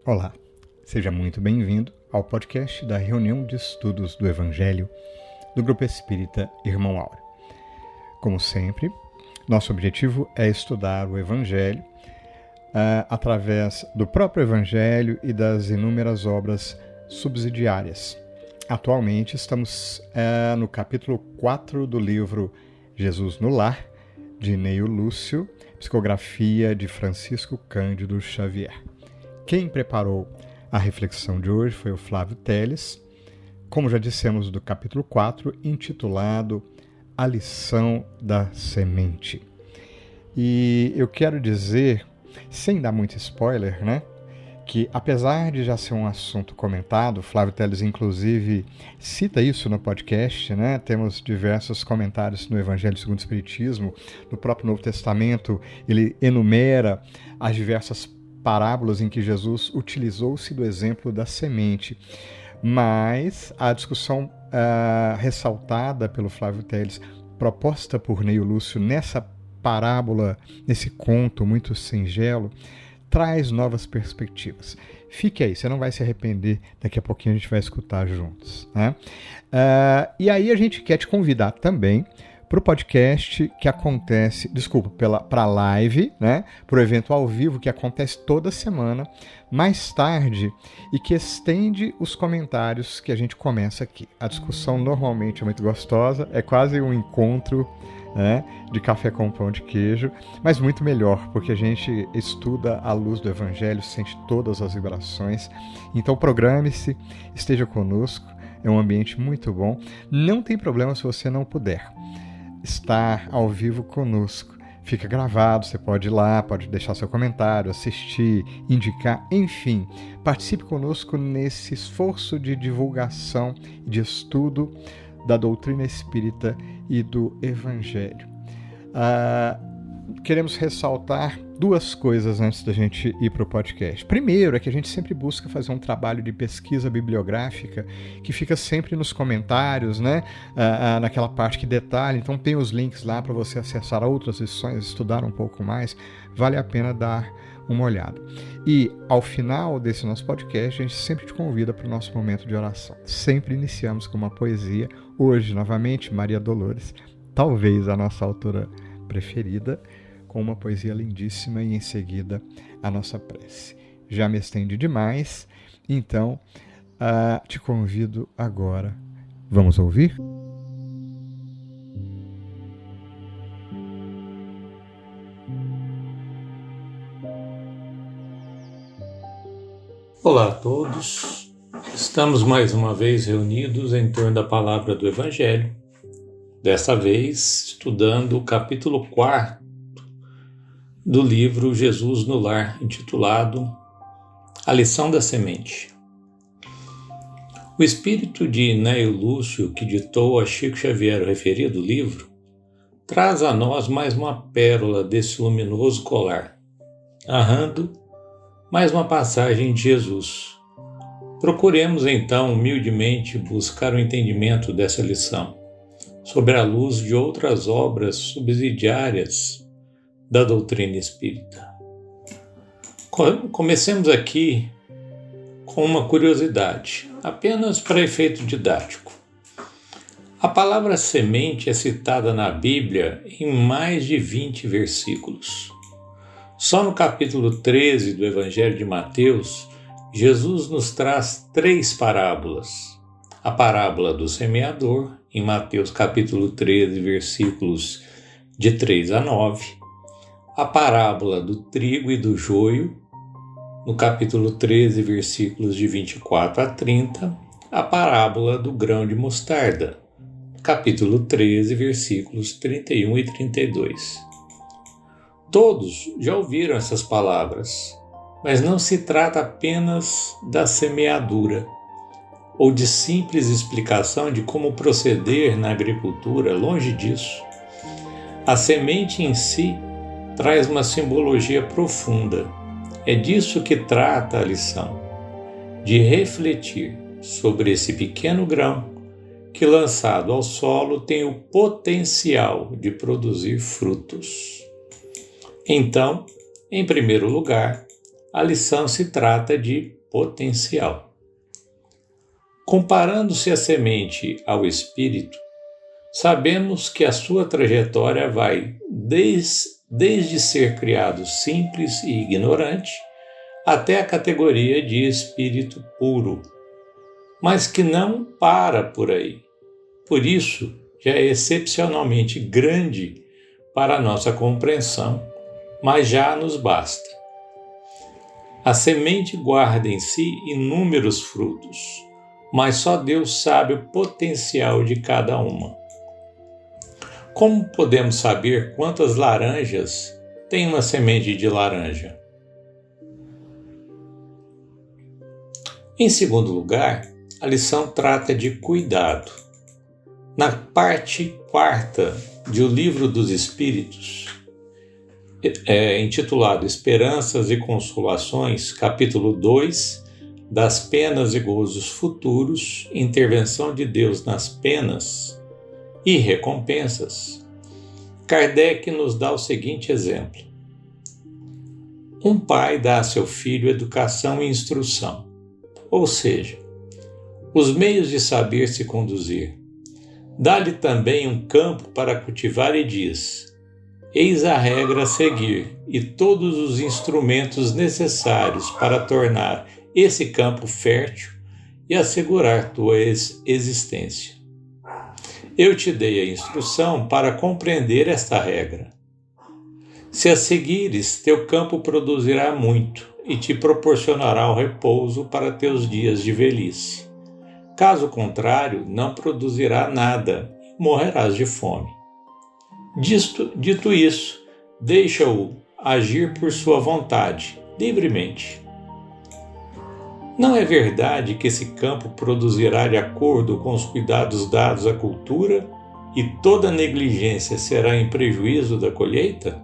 Olá, seja muito bem-vindo ao podcast da Reunião de Estudos do Evangelho do Grupo Espírita Irmão Áureo. Como sempre, nosso objetivo é estudar o Evangelho através do próprio Evangelho e das inúmeras obras subsidiárias. Atualmente estamos no capítulo 4 do livro Jesus no Lar, de Neio Lúcio, psicografia de Francisco Cândido Xavier. Quem preparou a reflexão de hoje foi o Flávio Teles, como já dissemos, do capítulo 4, intitulado A Lição da Semente. E eu quero dizer, sem dar muito spoiler, que apesar de já ser um assunto comentado, Flávio Teles inclusive cita isso no podcast, temos diversos comentários no Evangelho segundo o Espiritismo, no próprio Novo Testamento ele enumera as diversas parábolas em que Jesus utilizou-se do exemplo da semente, mas a discussão ressaltada pelo Flávio Teles, proposta por Neio Lúcio nessa parábola, nesse conto muito singelo, traz novas perspectivas. Fique aí, você não vai se arrepender, daqui a pouquinho a gente vai escutar juntos. E aí a gente quer te convidar também para o podcast que acontece, para a live, para o evento ao vivo que acontece toda semana, mais tarde, e que estende os comentários que a gente começa aqui. A discussão normalmente é muito gostosa, é quase um encontro de café com pão de queijo, mas muito melhor, porque a gente estuda à luz do Evangelho, sente todas as vibrações. Então programe-se, esteja conosco, é um ambiente muito bom. Não tem problema se você não puder estar ao vivo conosco. Fica gravado, você pode ir lá, pode deixar seu comentário, assistir, indicar, enfim. Participe conosco nesse esforço de divulgação e de estudo da doutrina espírita e do Evangelho. Queremos ressaltar duas coisas antes da gente ir para o podcast. Primeiro é que a gente sempre busca fazer um trabalho de pesquisa bibliográfica que fica sempre nos comentários, naquela parte que detalha. Então tem os links lá para você acessar outras lições, estudar um pouco mais. Vale a pena dar uma olhada. E ao final desse nosso podcast, a gente sempre te convida para o nosso momento de oração. Sempre iniciamos com uma poesia. Hoje, novamente, Maria Dolores, talvez a nossa autora preferida, com uma poesia lindíssima e em seguida a nossa prece. Já me estendi demais, então te convido agora. Vamos ouvir? Olá a todos, estamos mais uma vez reunidos em torno da palavra do Evangelho, desta vez estudando o capítulo 4 do livro Jesus no Lar, intitulado A Lição da Semente. O espírito de Neio Lúcio, que ditou a Chico Xavier o referido livro, traz a nós mais uma pérola desse luminoso colar, narrando mais uma passagem de Jesus. Procuremos então humildemente buscar o entendimento dessa lição, sob a luz de outras obras subsidiárias da doutrina espírita. Comecemos aqui com uma curiosidade, apenas para efeito didático. A palavra semente é citada na Bíblia em mais de 20 versículos. Só no capítulo 13 do Evangelho de Mateus, Jesus nos traz 3 parábolas. A parábola do semeador, em Mateus capítulo 13, versículos de 3 a 9. A parábola do trigo e do joio, no capítulo 13, versículos de 24 a 30. A parábola do grão de mostarda, capítulo 13, versículos 31 e 32. Todos já ouviram essas palavras, mas não se trata apenas da semeadura ou de simples explicação de como proceder na agricultura, longe disso. A semente em si traz uma simbologia profunda. É disso que trata a lição, de refletir sobre esse pequeno grão que, lançado ao solo, tem o potencial de produzir frutos. Então, em primeiro lugar, a lição se trata de potencial. Comparando-se a semente ao espírito, sabemos que a sua trajetória vai desde ser criado simples e ignorante até a categoria de espírito puro, mas que não para por aí. Por isso, já é excepcionalmente grande para a nossa compreensão, mas já nos basta. A semente guarda em si inúmeros frutos, mas só Deus sabe o potencial de cada uma. Como podemos saber quantas laranjas tem uma semente de laranja? Em segundo lugar, a lição trata de cuidado. Na parte 4ª de O Livro dos Espíritos, intitulado Esperanças e Consolações, capítulo 2, das penas e gozos futuros, intervenção de Deus nas penas e recompensas, Kardec nos dá o seguinte exemplo. Um pai dá a seu filho educação e instrução, ou seja, os meios de saber se conduzir. Dá-lhe também um campo para cultivar e diz: eis a regra a seguir e todos os instrumentos necessários para tornar esse campo fértil e assegurar tua existência. Eu te dei a instrução para compreender esta regra. Se a seguires, teu campo produzirá muito e te proporcionará o repouso para teus dias de velhice. Caso contrário, não produzirá nada e morrerás de fome. Dito isso, deixa-o agir por sua vontade, livremente. Não é verdade que esse campo produzirá de acordo com os cuidados dados à cultura e toda negligência será em prejuízo da colheita?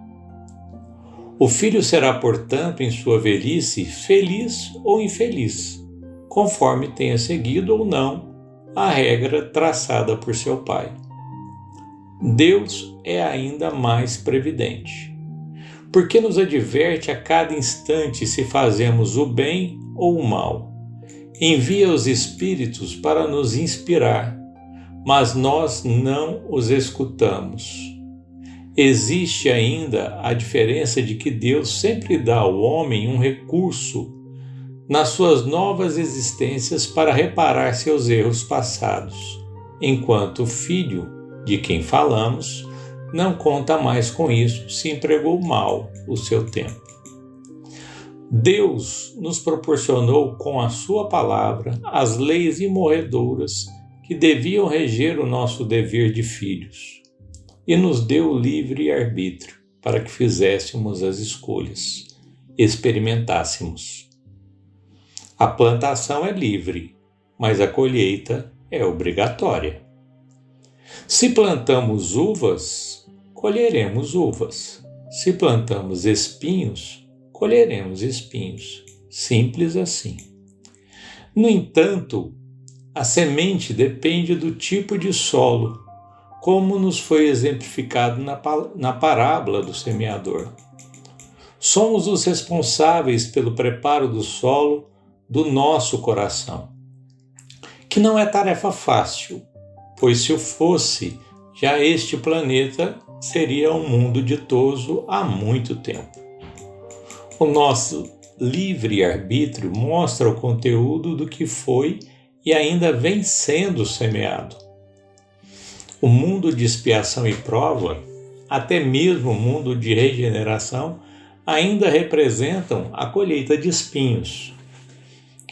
O filho será, portanto, em sua velhice, feliz ou infeliz, conforme tenha seguido ou não a regra traçada por seu pai. Deus é ainda mais previdente, porque nos adverte a cada instante se fazemos o bem ou o mal. Envia os espíritos para nos inspirar, mas nós não os escutamos. Existe ainda a diferença de que Deus sempre dá ao homem um recurso nas suas novas existências para reparar seus erros passados, enquanto o filho, de quem falamos, não conta mais com isso se empregou mal o seu tempo. Deus nos proporcionou com a sua palavra as leis imorredoras que deviam reger o nosso dever de filhos e nos deu o livre arbítrio para que fizéssemos as escolhas, experimentássemos. A plantação é livre, mas a colheita é obrigatória. Se plantamos uvas, colheremos uvas. Se plantamos espinhos, colheremos espinhos. Simples assim. No entanto, a semente depende do tipo de solo, como nos foi exemplificado na parábola do semeador. Somos os responsáveis pelo preparo do solo do nosso coração, que não é tarefa fácil, pois se o fosse, já este planeta seria um mundo ditoso há muito tempo. O nosso livre-arbítrio mostra o conteúdo do que foi e ainda vem sendo semeado. O mundo de expiação e prova, até mesmo o mundo de regeneração, ainda representam a colheita de espinhos.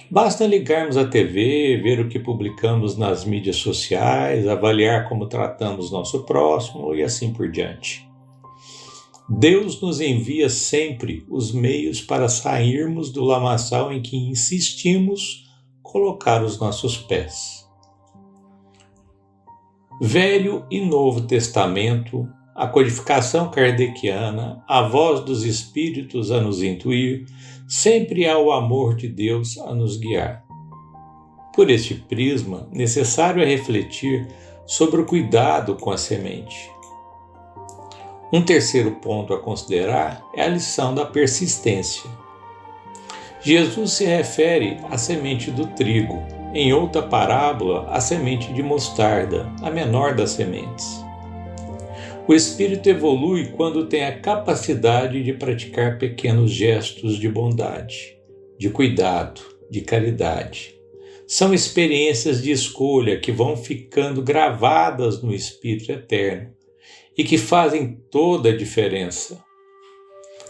Basta ligarmos a TV, ver o que publicamos nas mídias sociais, avaliar como tratamos nosso próximo e assim por diante. Deus nos envia sempre os meios para sairmos do lamaçal em que insistimos colocar os nossos pés. Velho e Novo Testamento, a codificação kardeciana, a voz dos Espíritos a nos intuir, sempre há o amor de Deus a nos guiar. Por este prisma, necessário é refletir sobre o cuidado com a semente. Um terceiro ponto a considerar é a lição da persistência. Jesus se refere à semente do trigo, em outra parábola, à semente de mostarda, a menor das sementes. O espírito evolui quando tem a capacidade de praticar pequenos gestos de bondade, de cuidado, de caridade. São experiências de escolha que vão ficando gravadas no espírito eterno e que fazem toda a diferença.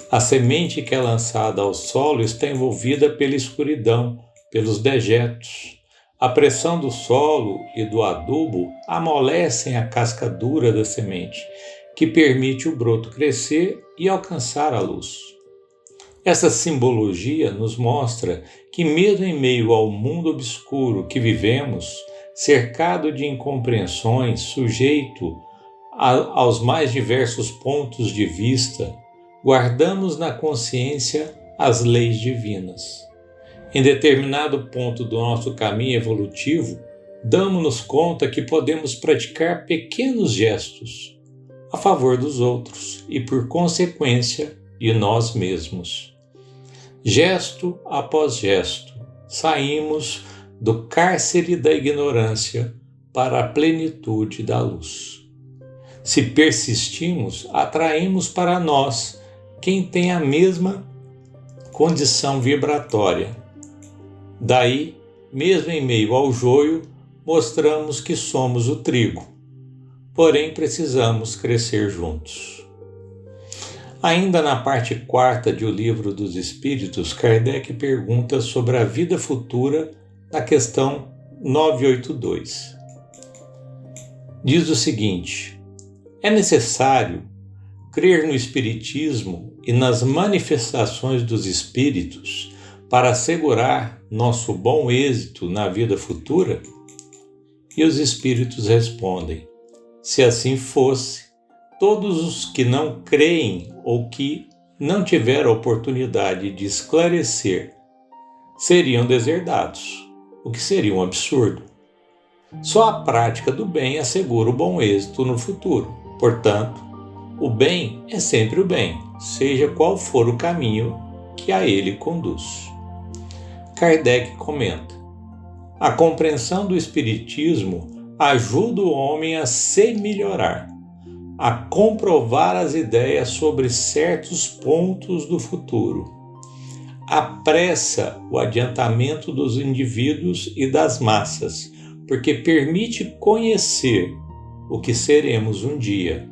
A semente que é lançada ao solo está envolvida pela escuridão, pelos dejetos. A pressão do solo e do adubo amolecem a casca dura da semente, que permite o broto crescer e alcançar a luz. Essa simbologia nos mostra que, mesmo em meio ao mundo obscuro que vivemos, cercado de incompreensões, sujeito aos mais diversos pontos de vista, guardamos na consciência as leis divinas. Em determinado ponto do nosso caminho evolutivo, damos-nos conta que podemos praticar pequenos gestos a favor dos outros e, por consequência, de nós mesmos. Gesto após gesto, saímos do cárcere da ignorância para a plenitude da luz. Se persistimos, atraímos para nós quem tem a mesma condição vibratória. Daí, mesmo em meio ao joio, mostramos que somos o trigo. Porém, precisamos crescer juntos. Ainda na parte 4ª de O Livro dos Espíritos, Kardec pergunta sobre a vida futura na questão 982. Diz o seguinte: é necessário crer no Espiritismo e nas manifestações dos Espíritos para assegurar nosso bom êxito na vida futura? E os Espíritos respondem: se assim fosse, todos os que não creem ou que não tiveram a oportunidade de esclarecer seriam deserdados, o que seria um absurdo. Só a prática do bem assegura o bom êxito no futuro. Portanto, o bem é sempre o bem, seja qual for o caminho que a ele conduz. Kardec comenta: a compreensão do Espiritismo ajuda o homem a se melhorar, a comprovar as ideias sobre certos pontos do futuro. Apressa o adiantamento dos indivíduos e das massas, porque permite conhecer o que seremos um dia.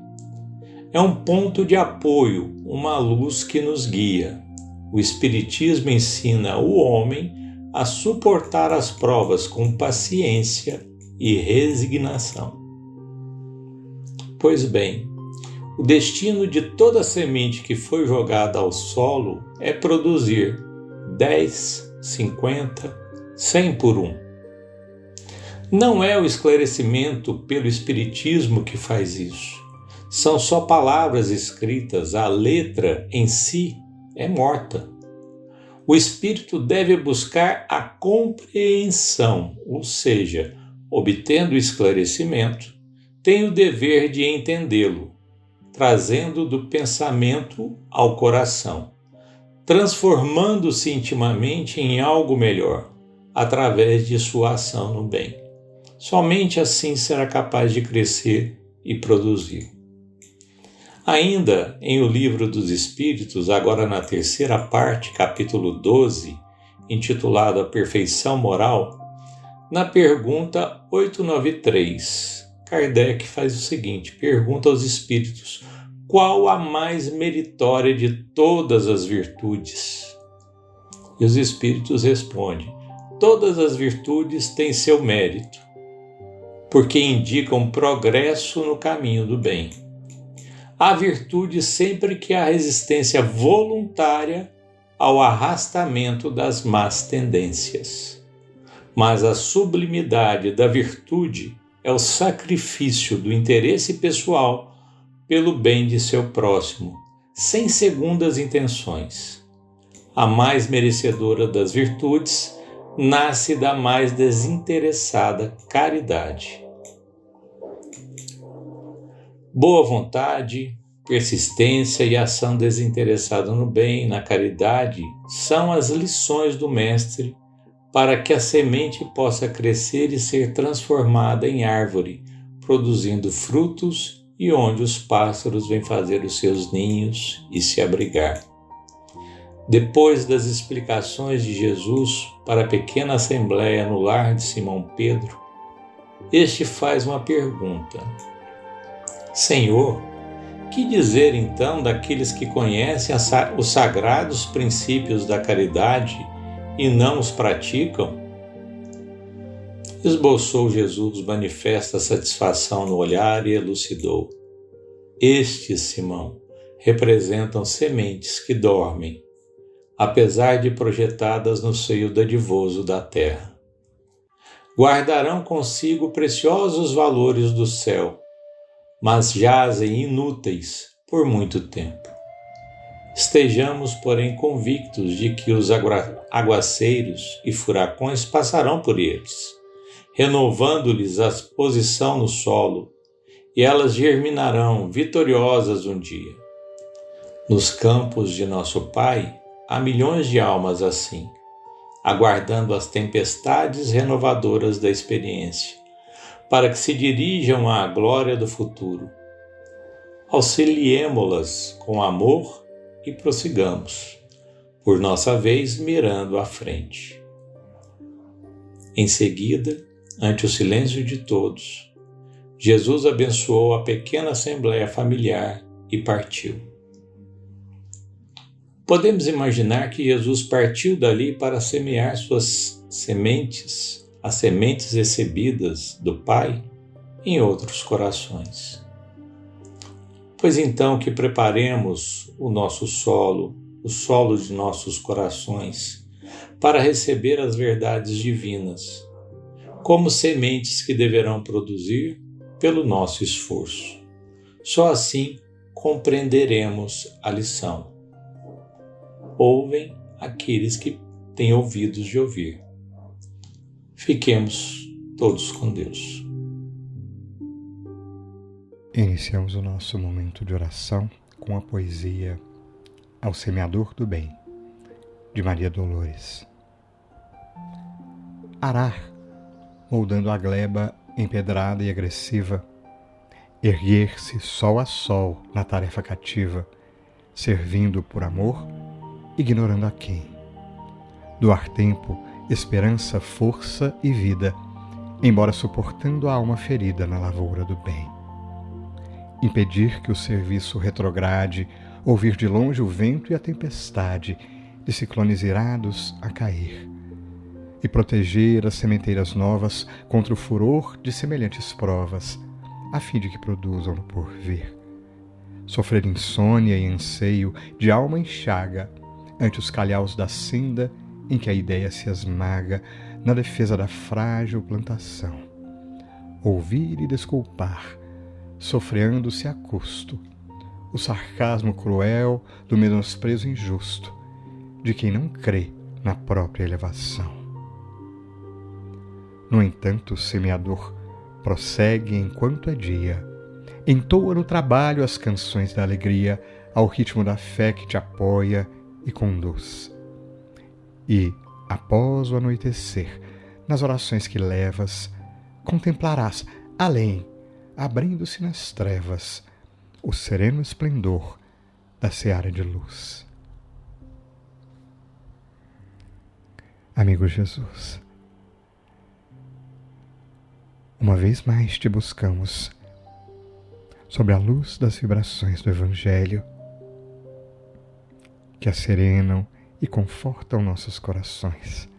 É um ponto de apoio, uma luz que nos guia. O Espiritismo ensina o homem a suportar as provas com paciência e resignação. Pois bem, o destino de toda semente que foi jogada ao solo é produzir 10, 50, 100 por um. Não é o esclarecimento pelo Espiritismo que faz isso. São só palavras escritas, a letra em si é morta. O espírito deve buscar a compreensão, ou seja, obtendo o esclarecimento, tem o dever de entendê-lo, trazendo do pensamento ao coração, transformando-se intimamente em algo melhor, através de sua ação no bem. Somente assim será capaz de crescer e produzir. Ainda em O Livro dos Espíritos, agora na 3ª parte, capítulo 12, intitulado A Perfeição Moral, na pergunta 893, Kardec faz o seguinte: pergunta aos espíritos: qual a mais meritória de todas as virtudes? E os espíritos respondem: todas as virtudes têm seu mérito, porque indicam progresso no caminho do bem. Há virtude sempre que há resistência voluntária ao arrastamento das más tendências. Mas a sublimidade da virtude é o sacrifício do interesse pessoal pelo bem de seu próximo, sem segundas intenções. A mais merecedora das virtudes nasce da mais desinteressada caridade. Boa vontade, persistência e ação desinteressada no bem, na caridade, são as lições do Mestre para que a semente possa crescer e ser transformada em árvore, produzindo frutos e onde os pássaros vêm fazer os seus ninhos e se abrigar. Depois das explicações de Jesus para a pequena assembleia no lar de Simão Pedro, este faz uma pergunta: Senhor, que dizer então daqueles que conhecem os sagrados princípios da caridade e não os praticam? Esboçou Jesus manifesta satisfação no olhar e elucidou: Estes, Simão, representam sementes que dormem, apesar de projetadas no seio dadivoso da terra. Guardarão consigo preciosos valores do céu, mas jazem inúteis por muito tempo. Estejamos, porém, convictos de que os aguaceiros e furacões passarão por eles, renovando-lhes a posição no solo, e elas germinarão vitoriosas um dia. Nos campos de nosso Pai, há milhões de almas assim, aguardando as tempestades renovadoras da experiência, para que se dirijam à glória do futuro. Auxiliemo-las com amor e prossigamos, por nossa vez mirando à frente. Em seguida, ante o silêncio de todos, Jesus abençoou a pequena assembleia familiar e partiu. Podemos imaginar que Jesus partiu dali para semear suas sementes, as sementes recebidas do Pai, em outros corações. Pois então que preparemos o nosso solo, o solo de nossos corações, para receber as verdades divinas, como sementes que deverão produzir pelo nosso esforço. Só assim compreenderemos a lição. Ouvem aqueles que têm ouvidos de ouvir. Fiquemos todos com Deus. Iniciamos o nosso momento de oração com a poesia Ao Semeador do Bem, de Maria Dolores. Arar, moldando a gleba empedrada e agressiva, erguer-se sol a sol na tarefa cativa, servindo por amor, ignorando a quem. Doar tempo, esperança, força e vida, embora suportando a alma ferida na lavoura do bem. Impedir que o serviço retrograde, ouvir de longe o vento e a tempestade, de ciclones irados a cair, e proteger as sementeiras novas contra o furor de semelhantes provas, a fim de que produzam no porvir. Sofrer insônia e anseio de alma em chaga, ante os calhaus da cinda em que a ideia se esmaga na defesa da frágil plantação. Ouvir e desculpar, sofreando-se a custo, o sarcasmo cruel do menosprezo injusto de quem não crê na própria elevação. No entanto, o semeador prossegue enquanto é dia, entoa no trabalho as canções da alegria ao ritmo da fé que te apoia e conduz. E, após o anoitecer, nas orações que levas, contemplarás além, abrindo-se nas trevas, o sereno esplendor da seara de luz. Amigo Jesus, uma vez mais te buscamos sobre a luz das vibrações do Evangelho que asserenam e confortam nossos corações,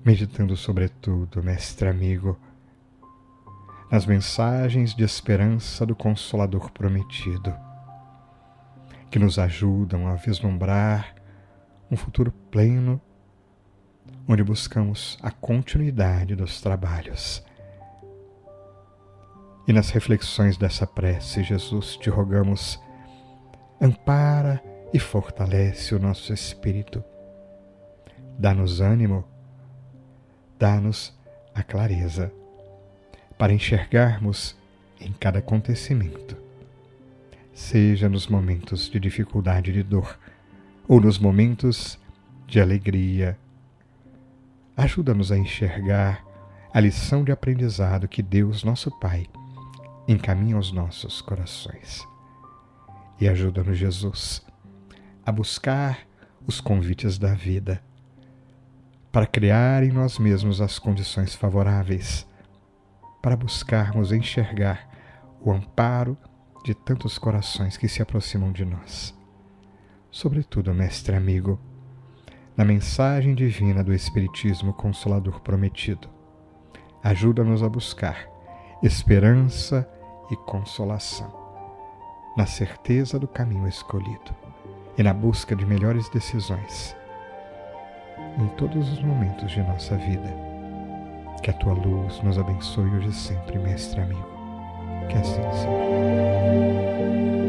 meditando sobretudo, mestre amigo, nas mensagens de esperança do Consolador prometido, que nos ajudam a vislumbrar um futuro pleno, onde buscamos a continuidade dos trabalhos. E nas reflexões dessa prece, Jesus, te rogamos, ampara e fortalece o nosso espírito. Dá-nos ânimo, dá-nos a clareza para enxergarmos em cada acontecimento seja nos momentos de dificuldade e de dor, ou nos momentos de alegria. Ajuda-nos a enxergar a lição de aprendizado que Deus, nosso Pai, encaminha aos nossos corações. E ajuda-nos, Jesus, a buscar os convites da vida, para criar em nós mesmos as condições favoráveis, para buscarmos enxergar o amparo de tantos corações que se aproximam de nós. Sobretudo, mestre amigo, na mensagem divina do Espiritismo Consolador prometido, ajuda-nos a buscar esperança e consolação, na certeza do caminho escolhido e na busca de melhores decisões em todos os momentos de nossa vida. Que a tua luz nos abençoe hoje e sempre, mestre amigo. Que assim seja.